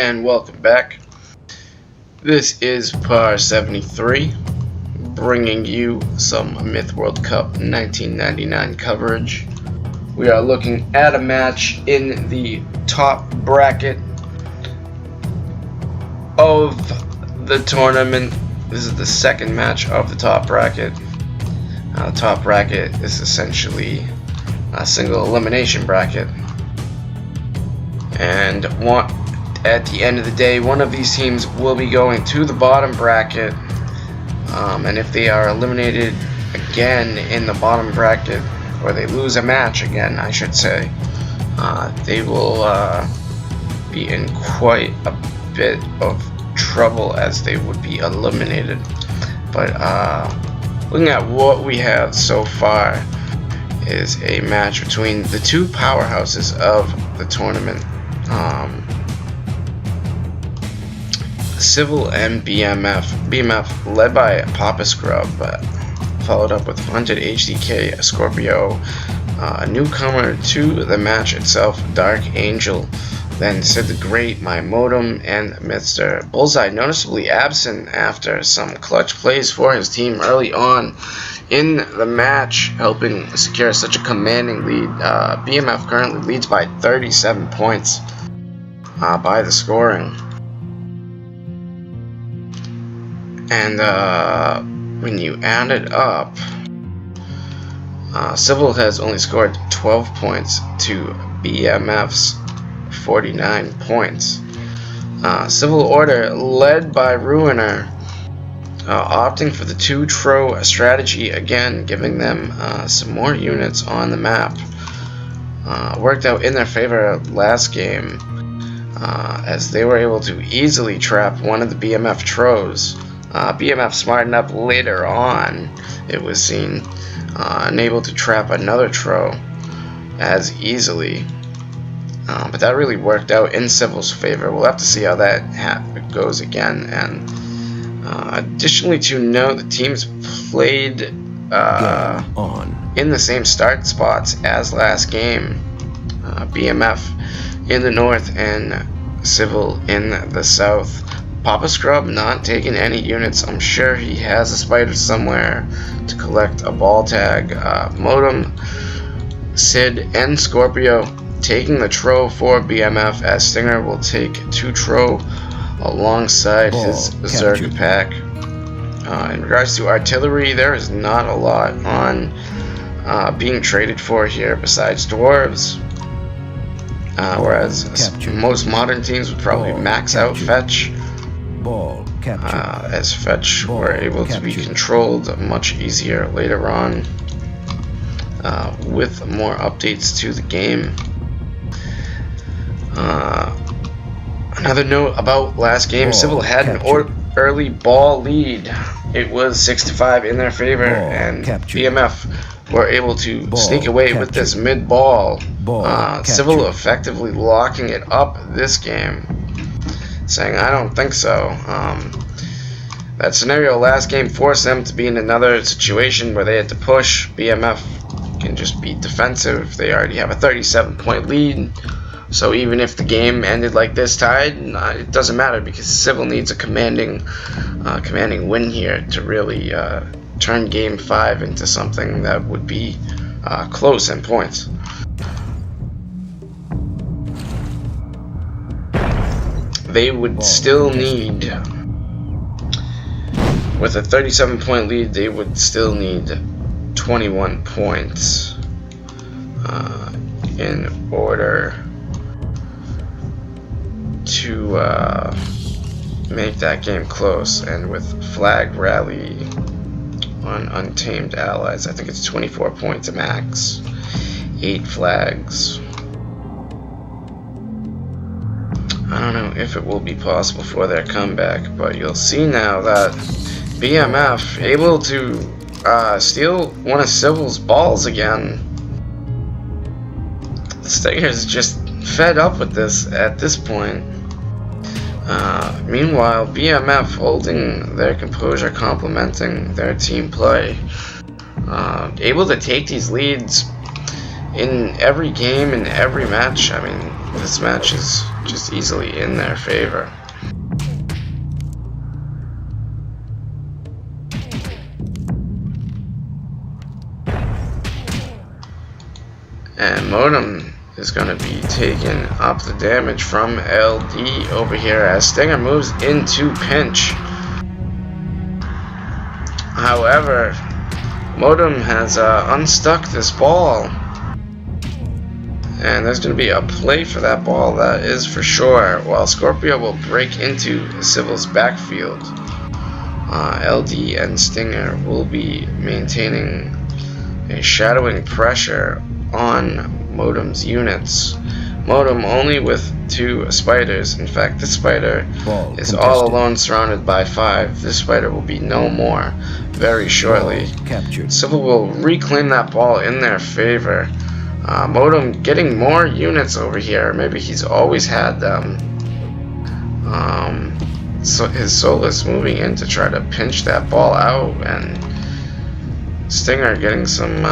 And welcome back. This is Par 73, bringing you some Myth World Cup 1999 coverage. We are looking at a match in the top bracket of the tournament. This is the second match of the top bracket. The top bracket is essentially a single elimination bracket. And at the end of the day, one of these teams will be going to the bottom bracket, and if they are eliminated again in the bottom bracket, or they lose a match again, I should say, they will be in quite a bit of trouble as they would be eliminated. But looking at what we have so far is a match between the two powerhouses of the tournament. Civil and BMF. BMF led by Papa Scrub, followed up with Hunted HDK, Scorpio, a newcomer to the match itself, Dark Angel, then Sid the Great, My Modem, and Mr. Bullseye, noticeably absent after some clutch plays for his team early on in the match, helping secure such a commanding lead. BMF currently leads by 37 points by the scoring. And when you add it up, Civil has only scored 12 points to BMF's 49 points. Civil Order, led by Ruiner, opting for the two Trow strategy again, giving them some more units on the map. Worked out in their favor last game, as they were able to easily trap one of the BMF Trows. BMF smartened up later on, it was seen, unable to trap another Trow as easily. But that really worked out in Civil's favor. We'll have to see how that goes again. And additionally to note, the teams played in the same start spots as last game. BMF in the north and Civil in the south. Papa Scrub not taking any units. I'm sure he has a spider somewhere to collect a ball tag. Modem, Sid, and Scorpio taking the Trow for BMF, as Stinger will take two Trow alongside his Zerg pack. In regards to artillery, there is not a lot on being traded for here besides dwarves. Whereas most modern teams would probably max out fetch. As fetch were able to be controlled much easier later on with more updates to the game. Another note about last game, Civil had an early ball lead. It was 6-5 in their favor, and BMF were able to sneak away with this mid ball. Civil effectively locking it up this game, saying, I don't think so. That scenario last game forced them to be in another situation where they had to push. BMF can just be defensive. They already have a 37-point lead. So even if the game ended like this tied, it doesn't matter, because Civil needs a commanding win here to really turn Game 5 into something that would be close in points. They would still need, with a 37-point lead, they would still need 21 points in order to make that game close. And with Flag Rally on Untamed Allies, I think it's 24 points max, 8 flags. I don't know if it will be possible for their comeback, but you'll see now that BMF able to steal one of Civil's balls again. Stinger's just fed up with this at this point. Meanwhile, BMF holding their composure, complimenting their team play, able to take these leads in every game, in every match. I mean, this match is just easily in their favor. And Modem is going to be taking up the damage from LD over here as Stinger moves into pinch. However, Modem has unstuck this ball, and there's going to be a play for that ball, that is for sure, while Scorpio will break into Civil's backfield. LD and Stinger will be maintaining a shadowing pressure on Modem's units. Modem only with 2 spiders. In fact, this spider is all alone surrounded by 5. This spider will be no more very shortly. Civil will reclaim that ball in their favor. Modem getting more units over here. Maybe he's always had them. So his Solus moving in to try to pinch that ball out, and Stinger getting some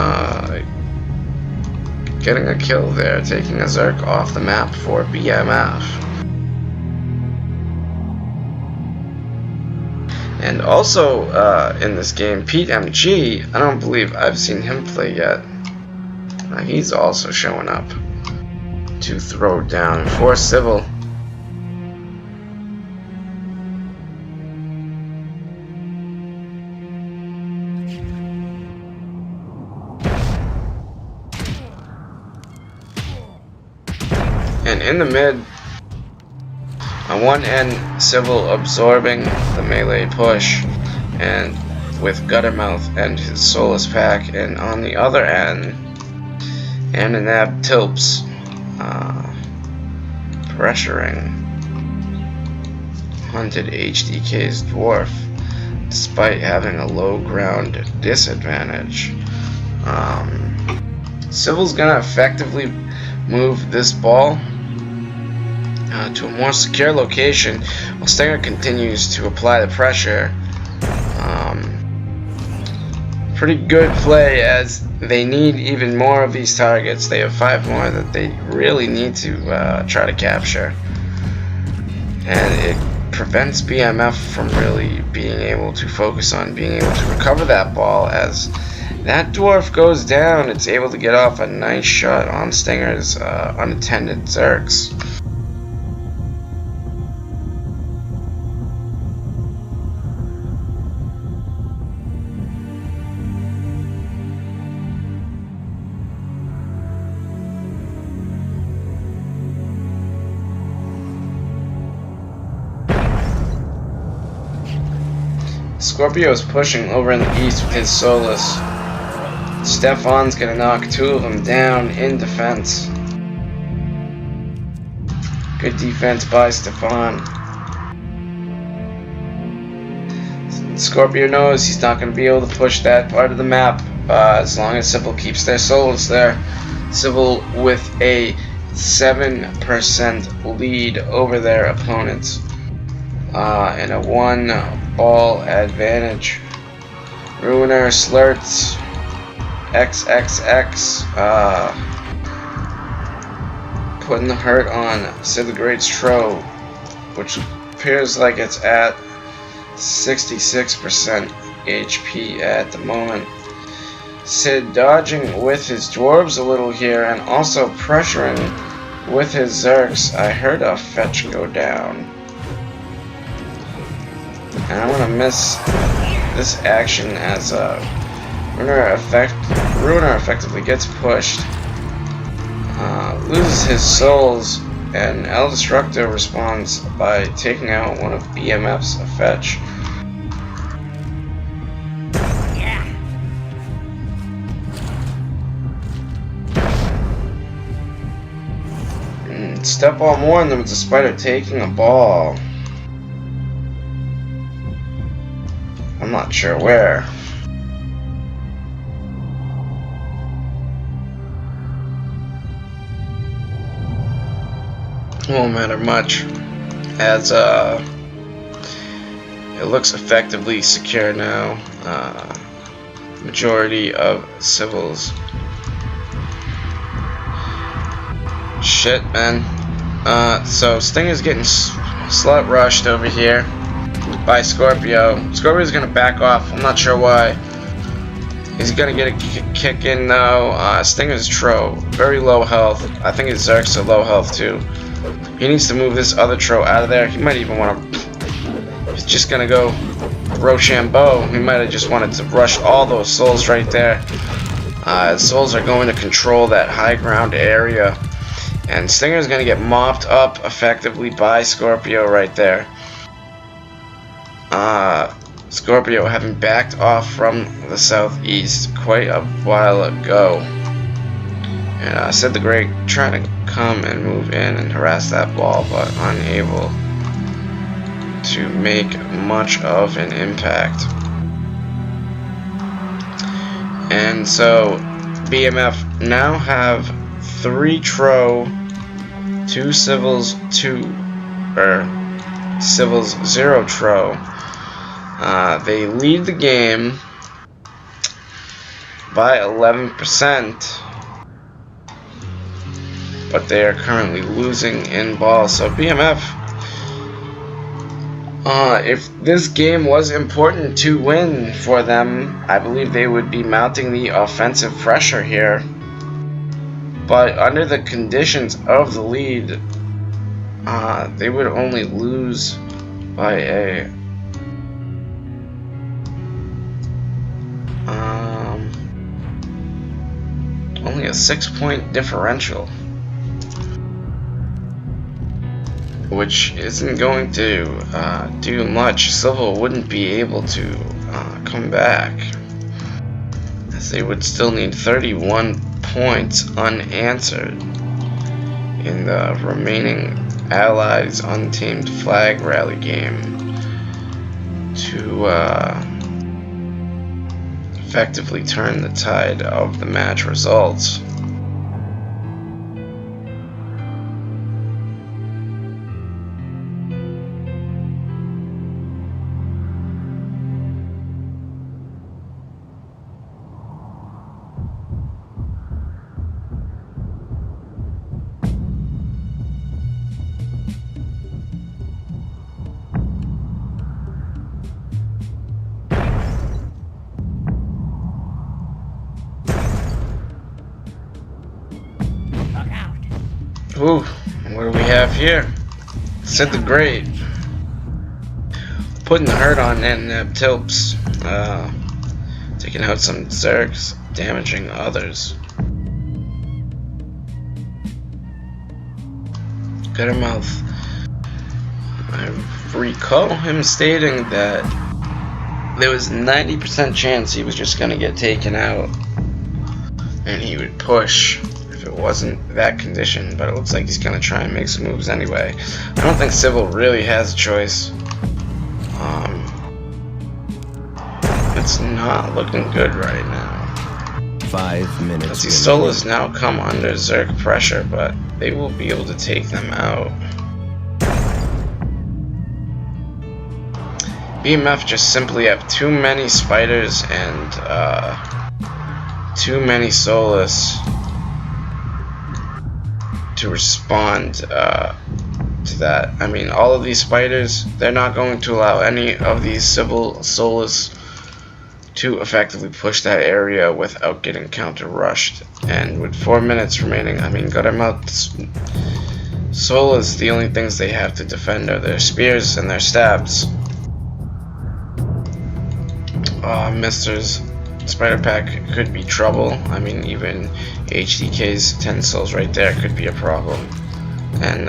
getting a kill there, taking a Zerk off the map for BMF. And also in this game, Pete MG, I don't believe I've seen him play yet. He's also showing up to throw down for Civil. And in the mid, on one end, Civil absorbing the melee push, and with Guttermouth and his Solus pack, and on the other end, Ananab Tilps pressuring Hunted HDK's Dwarf, despite having a low ground disadvantage. Civil's gonna effectively move this ball to a more secure location while Stinger continues to apply the pressure. Pretty good play, as they need even more of these targets. They have 5 more that they really need to try to capture, and it prevents BMF from really being able to focus on being able to recover that ball. As that Dwarf goes down, it's able to get off a nice shot on Stinger's unattended Zerks. Scorpio's pushing over in the east with his Solus. Stefan's gonna knock 2 of them down in defense. Good defense by Stefan. Scorpio knows he's not gonna be able to push that part of the map as long as Civil keeps their Solus there. Civil with a 7% lead over their opponents, and a 1 ball advantage. Ruiner, Slurts, XXX, putting the hurt on Sid the Great's Trow, which appears like it's at 66% HP at the moment. Sid dodging with his Dwarves a little here, and also pressuring with his Zerks. I heard a fetch go down, and I'm gonna miss this action as Ruiner effectively gets pushed, loses his souls, and El Destructor responds by taking out one of BMF's fetch. Step on more, and there was a spider taking a ball. I'm not sure where. Won't matter much, as it looks effectively secure now. Majority of Civils. Shit, man. So Stinger's getting slut rushed over here by Scorpio. Scorpio's gonna back off. I'm not sure why. He's gonna get a kick in though. Stinger's Trow, very low health. I think his Zerk's are low health too. He needs to move this other Trow out of there. He might even want to. He's just gonna go Rochambeau. He might have just wanted to rush all those souls right there. Souls are going to control that high ground area. And Stinger's going to get mopped up effectively by Scorpio right there. Scorpio having backed off from the southeast quite a while ago. And Sid the Great trying to come and move in and harass that ball, but unable to make much of an impact. And so BMF now have 3 Trow, 2 Civils, 0 Trow. They lead the game by 11%, but they are currently losing in ball. So BMF, if this game was important to win for them, I believe they would be mounting the offensive pressure here. But under the conditions of the lead, they would only lose by only a 6-point differential, which isn't going to do much. Civil wouldn't be able to come back, as they would still need 31 points unanswered in the remaining Allies Untamed Flag Rally game to effectively turn the tide of the match results. Ooh, what do we have here? Sid the Great putting the hurt on Tilps, taking out some Zerks, damaging others. Guttermouth, I recall him stating that there was 90% chance he was just gonna get taken out and he would push if it wasn't that condition, but it looks like he's gonna try and make some moves anyway. I don't think Civil really has a choice. It's not looking good right now. 5 minutes. These solos now come under Zerk pressure, but they will be able to take them out. BMF just simply have too many spiders and too many Solus to respond to that. I mean, all of these spiders, they're not going to allow any of these Civil Solus to effectively push that area without getting counter rushed. And with 4 minutes remaining, I mean, Guttermouth's Solus, the only things they have to defend are their spears and their stabs. Mister's Spider Pack could be trouble. I mean, even HDK's 10 souls right there could be a problem. And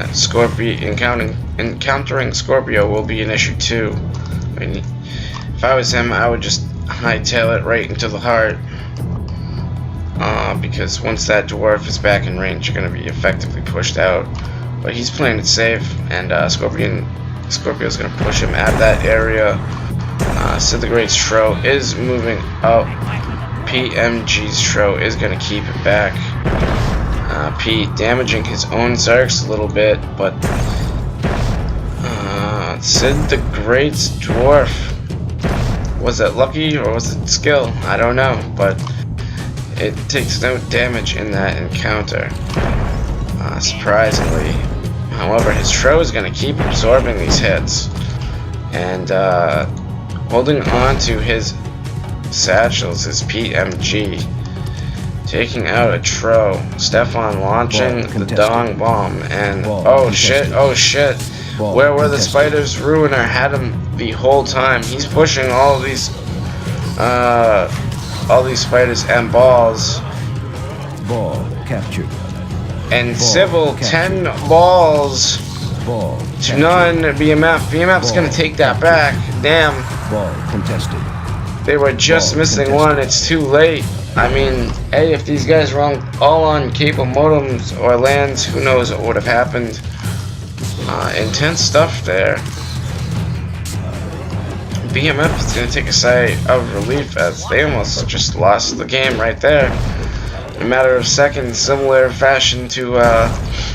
encountering Scorpio will be an issue too. I mean, if I was him, I would just hightail it right into the heart. Because once that dwarf is back in range, you're going to be effectively pushed out. But he's playing it safe, and Scorpio's going to push him out of that area. Sid the Great's Trow is moving up. PMG's Trow is going to keep it back. P damaging his own Zerks a little bit, but Sid the Great's Dwarf, was it lucky or was it skill? I don't know, but it takes no damage in that encounter. Surprisingly, However, his Trow is going to keep absorbing these hits. And holding on to his satchels, his PMG. Taking out a Trow. Stefan launching the Dong Bomb. And oh shit, oh shit. Where were the spiders? Ruiner had him the whole time. He's pushing all these spiders and balls. Ball captured. And Civil, 10 balls to none. BMF. BMF's gonna take that back. Damn. Ball contested. They were just missing one. It's too late. I mean, hey, if these guys were all on cable modems or lands, who knows what would have happened. Intense stuff there. BMF is going to take a sigh of relief as they almost just lost the game right there. In a matter of seconds, similar fashion to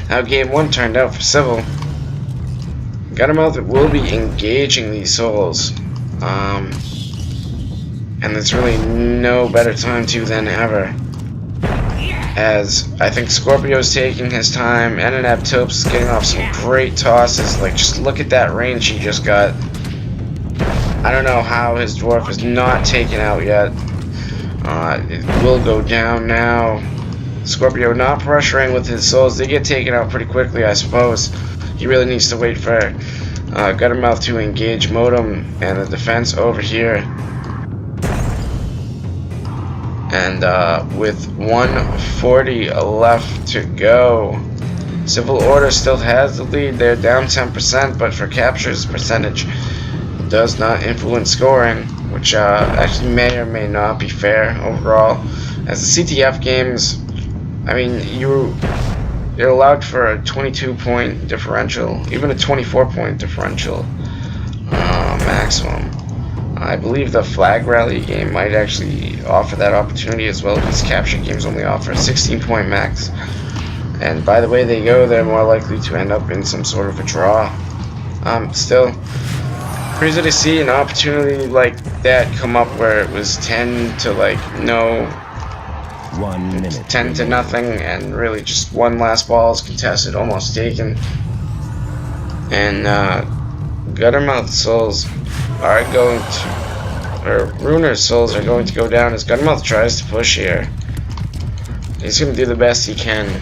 how Game 1 turned out for Civil. Guttermouth will be engaging these souls. And there's really no better time to than ever. As I think Scorpio's taking his time, and Topes getting off some great tosses. Like, just look at that range he just got. I don't know how his dwarf is not taken out yet. It will go down now. Scorpio not pressuring with his souls. They get taken out pretty quickly, I suppose. He really needs to wait for Guttermouth to engage Modem and the defense over here. And with 140 left to go, Civil Order still has the lead. They're down 10%, but for captures percentage does not influence scoring, which actually may or may not be fair overall. As the CTF games, I mean, you're allowed for a 22-point differential, even a 24-point differential maximum. I believe the flag rally game might actually offer that opportunity as well, because capture games only offer a 16-point max. And by the way they go, they're more likely to end up in some sort of a draw. Still, crazy to see an opportunity like that come up where it was 10 to like no, 1 minute, 10 to nothing, and really just one last ball is contested, almost taken. And Guttermouth souls are going to, or Ruiner's souls are going to go down as Guttermouth tries to push here. He's going to do the best he can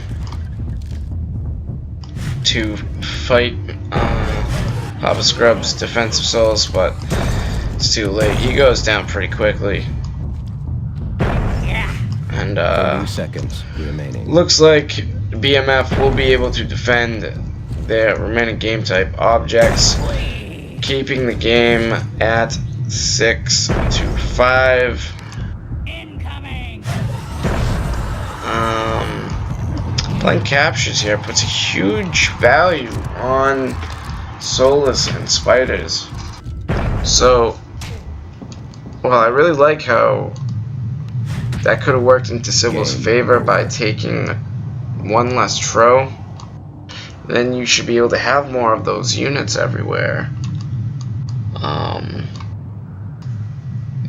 to fight Papa Scrub's defensive souls, but it's too late. He goes down pretty quickly. And 30 seconds remaining. Looks like BMF will be able to defend their remaining game type objects, keeping the game at 6-5. Playing captures here puts a huge value on Solus and Spiders. So, well, I really like how that could have worked into Civil's favor by taking one less Trow. Then you should be able to have more of those units everywhere.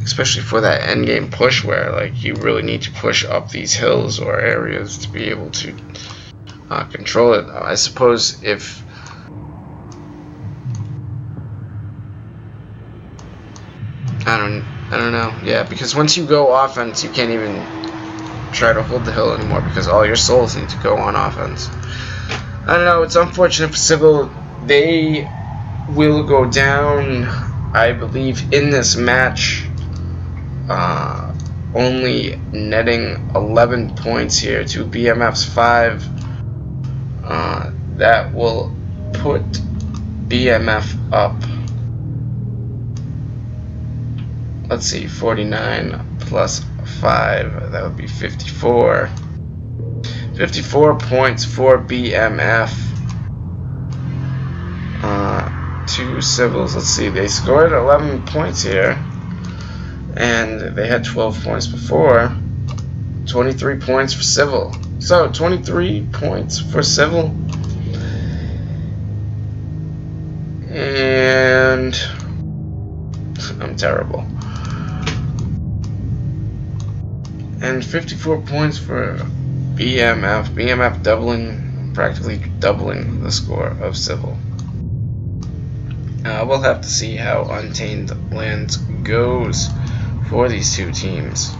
Especially for that endgame push where like you really need to push up these hills or areas to be able to control it. I suppose if I don't know. Yeah, because once you go offense, you can't even try to hold the hill anymore because all your souls need to go on offense. I don't know. It's unfortunate for Civil. They will go down, I believe, in this match. Only netting 11 points here to BMF's 5. That will put BMF up. Let's see, 49 plus 5. That would be 54. 54 points for BMF. Two Civils. Let's see, they scored 11 points here. And they had 12 points before. 23 points for Civil. So 23 points for Civil. And I'm terrible. And 54 points for BMF. BMF doubling practically doubling the score of Civil. We'll have to see how Untamed Lands goes for these two teams.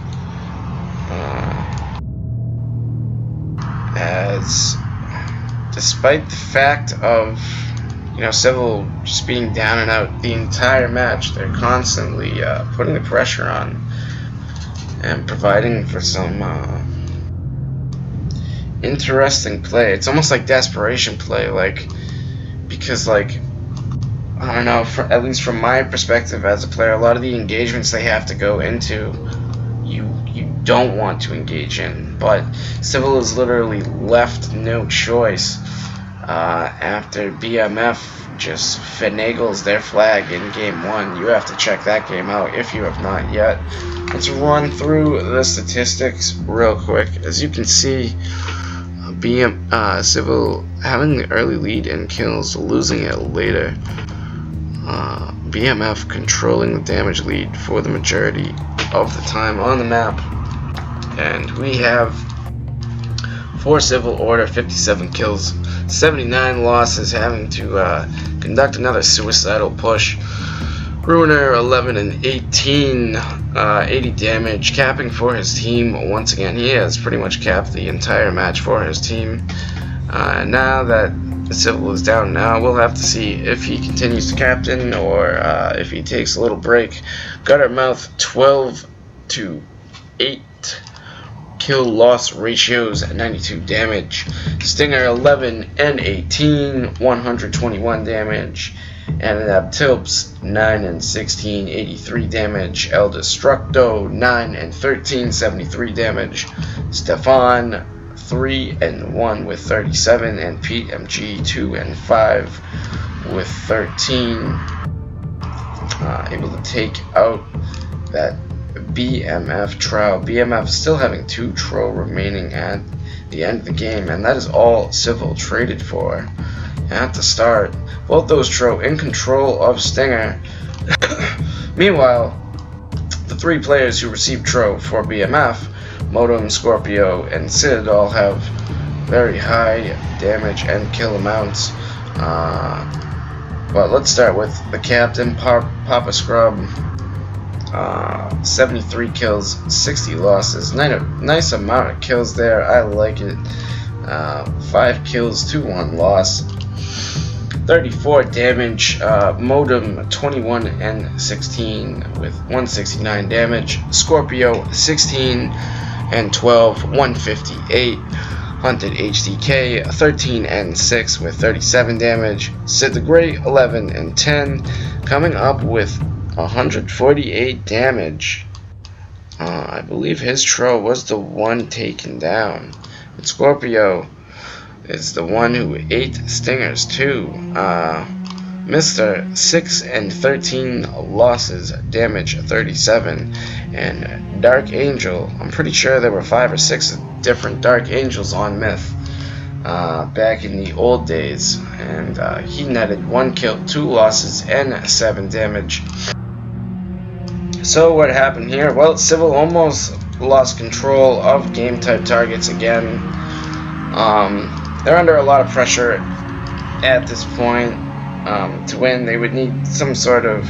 As despite the fact of Civil just being down and out the entire match, they're constantly putting the pressure on and providing for some interesting play. It's almost like desperation play, because I don't know, at least from my perspective as a player, a lot of the engagements they have to go into, you don't want to engage in, but Civil is literally left no choice after BMF just finagles their flag in game 1. You have to check that game out if you have not yet. Let's run through the statistics real quick. As you can see, Civil having the early lead in kills, losing it later. BMF controlling the damage lead for the majority of the time on the map. And we have for Civil Order 57 kills, 79 losses, having to conduct another suicidal push. Ruiner 11 and 18, 80 damage, capping for his team once again. He has pretty much capped the entire match for his team. Now that Civil is down, now we'll have to see if he continues to captain or if he takes a little break. Guttermouth 12 to 8 kill loss ratios at 92 damage. Stinger 11 and 18, 121 damage. And Abtilps 9 and 16, 83 damage. El Destructo 9 and 13, 73 damage. Stefan 3 and 1 with 37, and Pete MG 2 and 5 with 13. Able to take out that BMF Trow. BMF still having 2 Trow remaining at the end of the game, and that is all Civil traded for at the start. Both those Trow in control of Stinger. Meanwhile, the 3 players who received Trow for BMF, Modem, Scorpio, and Citadel, have very high damage and kill amounts. But let's start with the captain, Papa Scrub. 73 kills, 60 losses. Nice amount of kills there. I like it. 5 kills to 1 loss. 34 damage. Modem 21 and 16 with 169 damage. Scorpio 16 and 12, 158. Hunted HDK 13 and 6 with 37 damage. Sid the Great 11 and 10, coming up with 148 damage. I believe his Trow was the one taken down. And Scorpio is the one who ate Stingers too. Mr. 6 and 13 losses, damage 37. And Dark Angel, I'm pretty sure there were 5 or 6 different Dark Angels on Myth back in the old days, and he netted 1 kill, 2 losses, and 7 damage. So what happened here? Well, Civil almost lost control of game type targets again. They're under a lot of pressure at this point. To win, they would need some sort of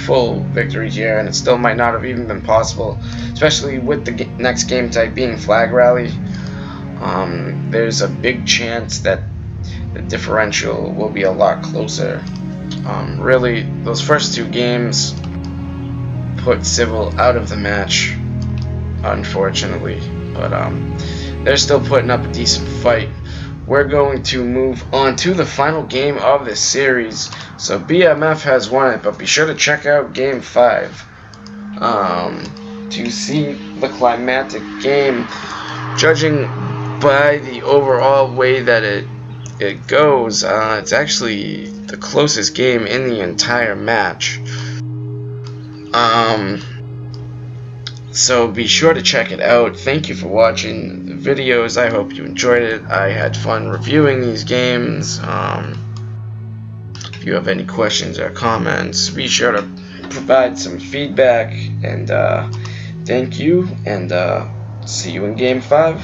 full victory here, and it still might not have even been possible, especially with the next game type being Flag Rally. There's a big chance that the differential will be a lot closer. Really, those first 2 games put Civil out of the match, unfortunately, but they're still putting up a decent fight. We're going to move on to the final game of this series. So BMF has won it, but be sure to check out Game 5 to see the climactic game. Judging by the overall way that it goes, it's actually the closest game in the entire match. So be sure to check it out. Thank you for watching the videos. I hope you enjoyed it. I had fun reviewing these games. If you have any questions or comments, be sure to provide some feedback. And thank you, and see you in Game 5.